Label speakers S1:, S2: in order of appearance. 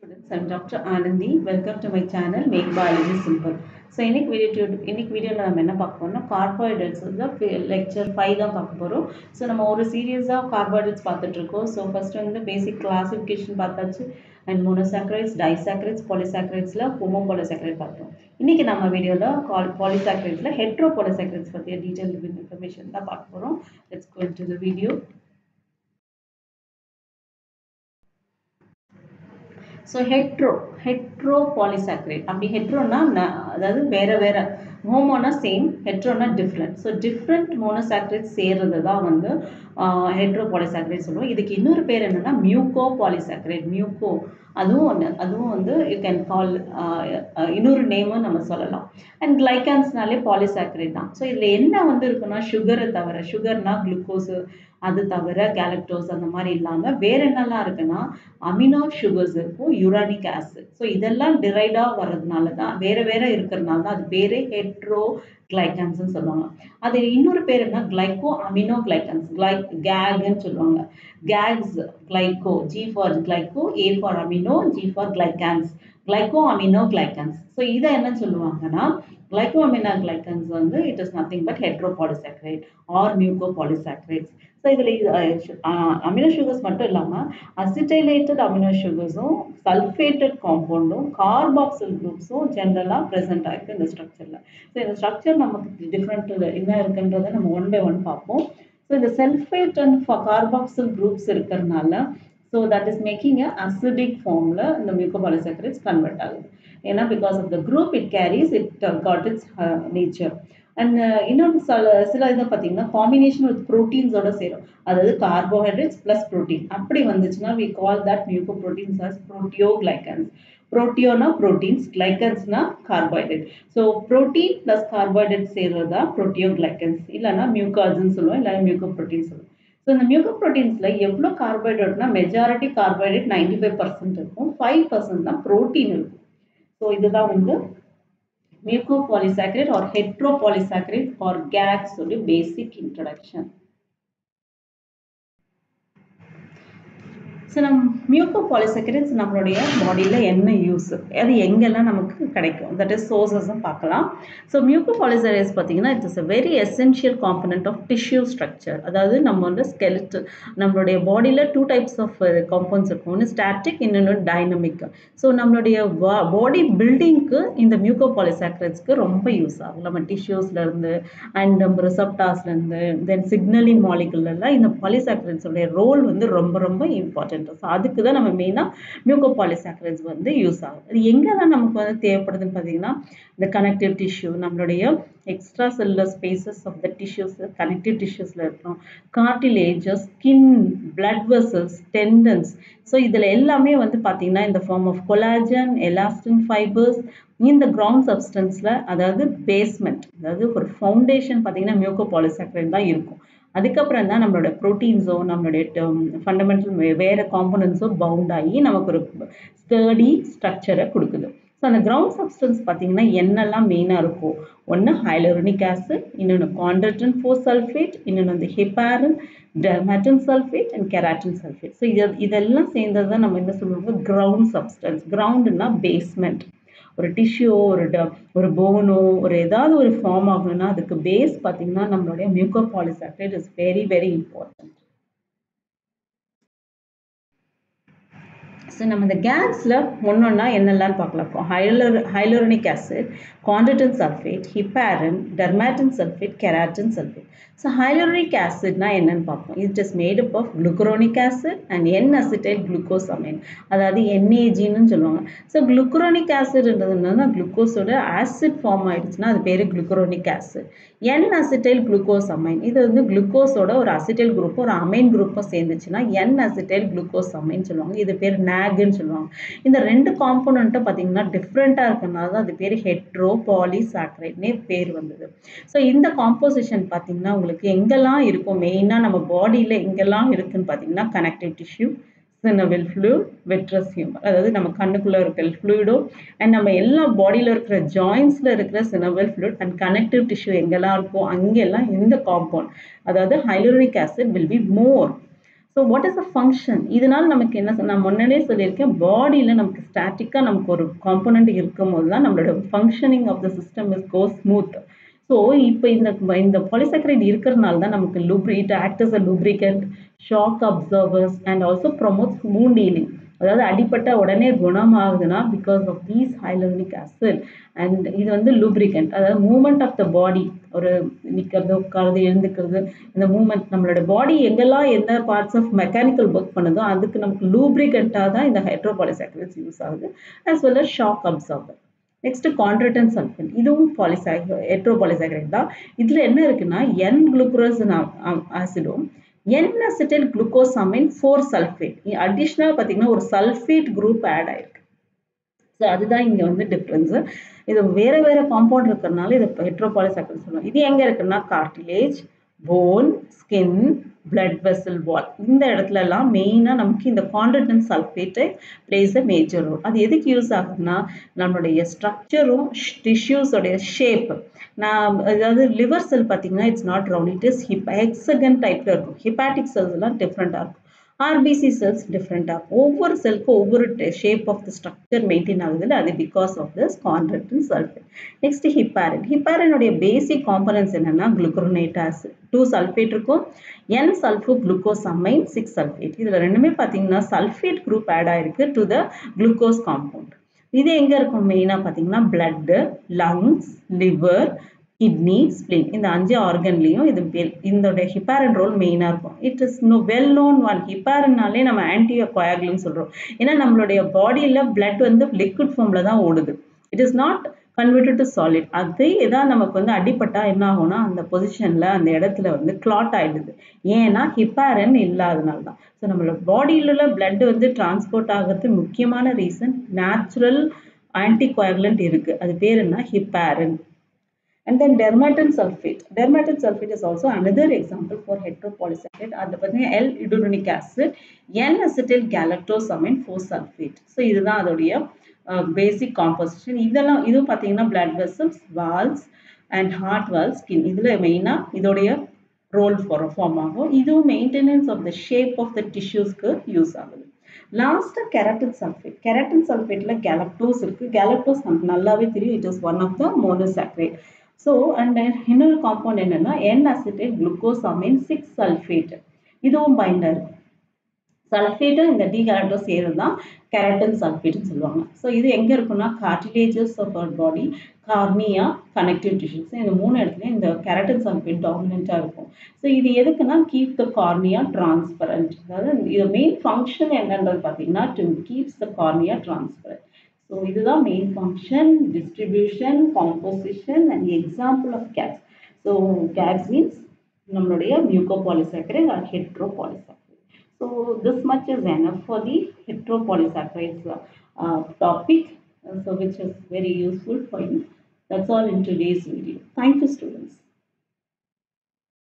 S1: Students, I'm Dr. Anandhi. Welcome to my channel Make Biology Simple. So இன்னைக்கு வீடியோல நம்ம என்ன பார்க்க போறோம்னா carbohydrates lecture 5 தான் பார்க்க போறோம். So நம்ம ஒரு சீரியஸா carbohydrates பார்த்துட்டு இருக்கோம். So first வந்து basic classification பார்த்தாச்சு and monosaccharides, disaccharides, polysaccharidesல homopolysaccharide பார்த்தோம். இன்னைக்கு நம்ம வீடியோல polysaccharidesல heteropolysaccharides பத்திய detailed information தான் பார்க்க போறோம். Let's go into the video. So heteropolysaccharide அப்படி heteroனா அதாவது வேற homoனா same heteroனா different. So different monosaccharides சேர்றது தான் வந்து heteropolysaccharide சொல்லுவோம். இதுக்கு இன்னொரு பேர் என்னன்னா mucopolysaccharide. அதுவும் வந்து you can call இன்னொரு நேமும் நம்ம சொல்லலாம். And glycansனாலே polysaccharide தான். So இதுல என்ன வந்து இருக்குன்னா சுகரை தவிர சுகர்னா குளுக்கோஸ் அது தவிர கேலக்டோஸ் அந்த மாதிரி இல்லாம வேற என்னெல்லாம் இருக்குன்னா அமினோ சுகர்ஸ் இருக்கும் யூரானிக் ஆசிட். ஸோ இதெல்லாம் டிரைடா வர்றதுனால தான் வேற இருக்கிறதுனால தான் அது பேரே ஹெட்ரோ கிளைகான்ஸ்ன்னு சொல்லுவாங்க. அது இன்னொரு பேர் என்ன கிளைகோ அமினோ கிளைகான்ஸ் கேக்ன்னு சொல்லுவாங்க. GAGs glyco G for glyco A for amino G for glycans glyco amino glycans. So இதை என்ன சொல்லுவாங்கன்னா glycosaminoglycans வந்து it is nothing but heteropolysaccharide or mucopolysaccharides. So இதில் அமினோ சுகர்ஸ் மட்டும் இல்லாமல் அசிட்டைலேட்டட் அமினோ சுகர்ஸும் சல்ஃபேட்டட் காம்பவுண்டும் கார்பாக்சில் குரூப்ஸும் ஜென்ரலாக ப்ரெசென்ட் ஆகிருக்கு இந்த ஸ்ட்ரக்சரில். ஸோ இந்த ஸ்ட்ரக்சர் நமக்கு டிஃப்ரெண்ட் என்ன இருக்குன்றதை நம்ம ஒன் பை ஒன் பார்ப்போம். ஸோ இந்த சல்ஃபேட் அண்ட் கார்பாக்சில் குரூப்ஸ் இருக்கிறதுனால so that is making a acidic formula in the mucopolysaccharides convert ஆகுது. ஏன்னா because of the group it carries it got its nature. And இன்னொரு சில இதை பார்த்தீங்கன்னா காம்பினேஷன் வித் ப்ரோட்டீன்ஸோட சேரும். அதாவது கார்போஹைட்ரேட்ஸ் பிளஸ் ப்ரோட்டீன் அப்படி வந்துச்சுன்னா we call that mucoproteins as proteoglycans. புரோட்டியோனா ப்ரோட்டீன்ஸ் கிளைகன்ஸ்னா carbohydrate. So protein plus carbohydrate சேர்றது தான் புரோட்டியோகிளைகன்ஸ் இல்லைன்னா மியூகாஸ்ன்னு சொல்லுவோம் இல்லை மியூகோப்ரோட்டீன் சொல்லுவோம். ஸோ இந்த மியூகோப்ரோட்டீன்ஸில் எவ்வளோ கார்போஹைட்ரேட்னா மெஜாரிட்டி கார்போஹைட்ரேட் 95% இருக்கும், 5% தான் ப்ரோட்டீன் இருக்கும். ஸோ இதுதான் வந்து mucopolysaccharide or heteropolysaccharide or GAGs உடைய பேசிக் இன்ட்ரடக்ஷன். ஸோ நம்ம mucopolysaccharides நம்மளுடைய பாடியில் என்ன யூஸ் அது எங்கெல்லாம் நமக்கு கிடைக்கும் தட் இஸ் சோர்சஸும் பார்க்கலாம். ஸோ mucopolysaccharides பார்த்தீங்கன்னா it is a very essential component of tissue structure. அதாவது நம்ம வந்து ஸ்கெலெட்டல் நம்மளுடைய பாடியில் 2 டைப்ஸ் ஆஃப் காம்பவுண்ட்ஸ் இருக்கும். ஒன்று ஸ்டாட்டிக் இன்னொன்று டைனமிக். ஸோ நம்மளுடைய பாடி பில்டிங்க்கு இந்த mucopolysaccharidesக்கு ரொம்ப யூஸ் ஆகும். நம்ம டிஷ்யூஸ்லேருந்து அண்ட் நம்ம ரிசப்டார்ஸ்லேருந்து தென் சிக்னலிங் மாலிகுலெல்லாம் இந்த பாலிசாக்கரைட்ஸோடைய ரோல் வந்து ரொம்ப இம்பார்ட்டன்ட். ஸோ அதுக்கு தான் நம்ம மெயினாக mucopolysaccharides வந்து யூஸ் ஆகும். அது எங்கெல்லாம் நமக்கு வந்து தேவைப்படுதுன்னு பார்த்தீங்கன்னா இந்த கனெக்டிவ் டிஷ்யூ நம்மளுடைய extra cellular spaces of the tissues connective டிஷ்யூஸில் இருக்கும், cartilages, skin, blood vessels, tendons. So இதில் எல்லாமே வந்து பார்த்தீங்கன்னா இந்த form of collagen, elastin fibres இந்த கிரவுண்ட் சப்ஸ்டன்ஸில் அதாவது பேஸ்மெண்ட் அதாவது ஒரு ஃபவுண்டேஷன் பார்த்தீங்கன்னா mucopolysacharide தான் இருக்கும். அதுக்கப்புறம் தான் நம்மளோட ப்ரோட்டீன்ஸோ நம்மளுடைய ஃபண்டமெண்டல் வேறு காம்பனன்ட்ஸோ பவுண்ட் ஆகி நமக்கு ஒரு ஸ்டர்டி ஸ்ட்ரக்சரை கொடுக்குது. ஸோ அந்த கிரவுண்ட் சப்ஸ்டன்ஸ் பார்த்தீங்கன்னா என்னெல்லாம் மெயினாக இருக்கும், ஒன்று ஹைலூரோனிக் ஆசிட், இன்னொன்று காண்ட்ரட்டன் 4 சல்ஃபேட், இன்னொன்று வந்து heparin, dermatan sulphate and keratin sulphate. So இதெல்லாம் சேர்ந்தது தான் நம்ம என்ன சொல்லுவோம் கிரவுண்ட் சப்ஸ்டன்ஸ். கிரவுண்டுன்னா பேஸ்மெண்ட். ஒரு டிஷ்யூ ஒரு போனோ ஒரு ஏதாவது ஒரு ஃபார்ம் ஆகணும்னா அதுக்கு பேஸ் பார்த்தீங்கன்னா நம்மளுடைய mucopolysacharide is very important. So நம்ம இந்த கேஸில் ஒன்றொன்னா என்னெல்லாம் பார்க்கலாம். Hyaluronic acid, chondroitin sulphate, heparin, dermatan sulphate, keratan sulphate. So hyaluronic ஆசிட்னா என்னன்னு பார்ப்போம். It is made up of glucuronic acid and N acetyl glucosamine அதாவது NAGன்னு சொல்லுவாங்க. ஸோ குளுக்குரோனிக் ஆசிட்ன்றது என்னன்னா குளுக்கோஸோட ஆசிட் ஃபார்ம் ஆயிடுச்சுன்னா அது பேர் குளுக்குரோனிக் ஆசிட். N-அசிட்டைல் குளுக்கோசமைன் இது வந்து குளுக்கோஸோட ஒரு அசிட்டைல் குரூப் ஒரு அமைன் குரூப்பும் சேர்ந்துச்சுன்னா N-அசிட்டைல் குளுக்கோசமைன் சொல்லுவாங்க. இது பேர் NAGன்னு சொல்லுவாங்க. இந்த ரெண்டு காம்போனண்ட்டும் பார்த்தீங்கன்னா டிஃப்ரெண்ட்டாக இருக்கிறதுனால தான் அது பேர் ஹெட்ரோபாலிசாக்கரைட்னே பேர் வந்தது. ஸோ இந்த காம்போசிஷன் பார்த்தீங்கன்னா உங்களுக்கு எங்கெல்லாம் இருக்கும் மெயினாக நம்ம பாடியில் எங்கெல்லாம் இருக்குன்னு பார்த்தீங்கன்னா கனெக்டிவ் டிஷ்யூ, சினவல் ஃப்ளூயிட், விட்ரஸ் ஹியூமர் அதாவது நம்ம கண்ணுக்குள்ளே இருக்கிற ஃப்ளூயிடோ அண்ட் நம்ம எல்லா பாடியில் இருக்கிற ஜாயின்ஸில் இருக்கிற சினவல் ஃப்ளூயிட் அண்ட் கனெக்டிவ் டிஷ்யூ எங்கெல்லாம் இருக்கோ அங்கெல்லாம் இந்த காம்பவுண்ட் அதாவது hyaluronic acid will be more. So what is a function? இதனால நமக்கு என்ன நான் முன்னாடியே சொல்லியிருக்கேன், பாடியில் நமக்கு ஸ்டாட்டிக்காக நமக்கு ஒரு காம்போனண்ட் இருக்கும் போது தான் நம்மளோட functioning of the system is go smooth. So இப்போ இந்த பாலிசாக்கரைட் இருக்கிறதுனால தான் நமக்கு it act as a lubricant, shock absorbers and also promotes wound healing. அதாவது அடிப்பட்ட உடனே குணமாகுதுன்னா because of these hyaluronic acid. And இது வந்து லூப்ரிகன்ட், அதாவது மூவ்மெண்ட் ஆஃப் த பாடி, ஒரு நிற்கிறது, உட்காருது, எழுந்துக்கிறது, இந்த மூவ்மெண்ட் நம்மளோட பாடி எங்கெல்லாம் எந்த பார்ட்ஸ் ஆஃப் மெக்கானிக்கல் ஒர்க் பண்ணுதோ அதுக்கு நமக்கு லூப்ரிகண்ட்டாக தான் இந்த ஹைட்ரோபாலிசாக்கரைட்ஸ் யூஸ் ஆகுது, as well as shock absorber. Next chondroitin sulphate, இதுவும் ஹெட்ரோபாலிசாக்கரைட் தான். இதுல என்ன இருக்குன்னா N குளுக்கோஸ் ஆசிடும் N-அசிட்டைல் குளுக்கோசமைன் 4 சல்ஃபேட், அடிஷ்னல் பார்த்தீங்கன்னா ஒரு சல்ஃபேட் குரூப் ஆட் ஆயிருக்கு. ஸோ அதுதான் இங்கே வந்து டிஃப்ரென்ஸ். இது வேற வேற காம்பவுண்ட் இருக்கிறதுனால இது ஹெட்ரோபாலிசாக்கரைட் சொல்லுவாங்க. இது எங்க இருக்குன்னா cartilage, bone, skin, blood vessel wall, இந்த இடத்துல எல்லாம் மெயினாக நமக்கு இந்த கான்ட்ரேட்டன் சல்ஃபேட்டை பிளேஸ் அ மேஜர் ரோல். அது எதுக்கு யூஸ் ஆகுதுன்னா நம்மளுடைய ஸ்ட்ரக்சரும் டிஷ்யூஸோடைய ஷேப். அதாவது லிவர் செல் பார்த்தீங்கன்னா it's not round, it is hexagon டைப்ல இருக்கும். ஹெப்பாட்டிக் செல்ஸ் எல்லாம் டிஃப்ரெண்டாக இருக்கும். RBC cells different ஆகும். ஒவ்வொரு செல்க்கும் ஒவ்வொரு shape of the structure maintain ஆகுதுல்ல, அது because of this chondroitin sulphate. Next heparin. ஹிப்பாரினுடைய பேசிக் காம்பனன்ட்ஸ் என்னன்னா குளுக்கரோனேட் ஆசிட், 2 சல்ஃபேட் இருக்கும், N சல்ஃபோ குளுக்கோசமைன் 6 சல்ஃபேட். இதுல ரெண்டுமே பார்த்தீங்கன்னா சல்ஃபேட் குரூப் ஆட் ஆயிருக்கு டு த குளுக்கோஸ் காம்பவுண்ட். இது எங்க இருக்கும் மெயினா பார்த்தீங்கன்னா blood, lungs, liver, kidney, spleen, இந்த 5 ஆர்கன்லையும் இதோட ஹிப்பாரின் ரோல் மெயினாக இருக்கும். It is well known one. ஹிப்பாரின்னாலே நம்ம ஆன்டி கோயாகுலன்ட் சொல்கிறோம். ஏன்னா நம்மளுடைய பாடியில் பிளட் வந்து லிக்விட் ஃபார்மில் தான் ஓடுது. It is not converted to solid. அது ஏதாவது நமக்கு வந்து அடிப்பட்டா என்ன ஆகும்னா அந்த பொசிஷனில் அந்த இடத்துல வந்து கிளாட் ஆகிடுது. ஏன்னா ஹிப்பாரின் இல்லாதனால தான். ஸோ நம்மளோட பாடியில் உள்ள பிளட் வந்து டிரான்ஸ்போர்ட் ஆகிறது முக்கியமான ரீசன் நேச்சுரல் ஆன்டி கோயாகுலன்ட் இருக்குது. அது பேர் என்ன? Heparin. And then dermatan sulfate. Dermatan sulfate is also another example for heteropolysaccharide. அது பார்த்தீங்கன்னா L-iduronic acid, N-acetyl galactosamine 4 sulfate. So இதுதான் அதோடைய basic composition. இதுவும் பார்த்தீங்கன்னா blood vessels, valves and heart valves, skin. இதுல மெயினாக இதோடைய ரோல் ஃபார்ம் ஆகும். இதுவும் maintenance of the shape of the டிஷ்யூஸ்க்கு யூஸ் ஆகுது. Last keratan sulphate. கெரட்டின் சல்ஃபேட்ல கேலக்டோஸ் இருக்கு. கேலக்டோஸ் நமக்கு நல்லாவே தெரியும், it is one of the monosaccharide. So and இன்னொரு காம்பவுண்ட் என்னன்னா N-அசிட்டைல் குளுக்கோசமைன் 6 சல்ஃபேட். இதுவும் பைண்டா இருக்கு. சல்ஃபேட்டு இந்த டீகேலக்டோஸ் சேருது தான் கெரட்டின் சல்ஃபேட்னு சொல்லுவாங்க. ஸோ இது எங்கே இருக்குன்னா cartilages of our body, cornea, connective tissues, இந்த 3 இடத்துலையும் இந்த கெரட்டின் சல்ஃபேட் டாமினண்ட்டாக இருக்கும். ஸோ இது எதுக்குன்னா கீப் த கார்னியா டிரான்ஸ்பரண்ட். அதாவது இது மெயின் ஃபங்க்ஷன் என்னன்றது பார்த்தீங்கன்னா to keeps the cornea transparent. So இதுதான் main function, distribution, composition and example of GAGs. So GAGs means நம்மளுடைய mucopolysaccharide or heteropolysaccharide. So this much is enough for the heteropolysaccharides topic, so which is very useful for you. That's all in today's video. Thank you, students.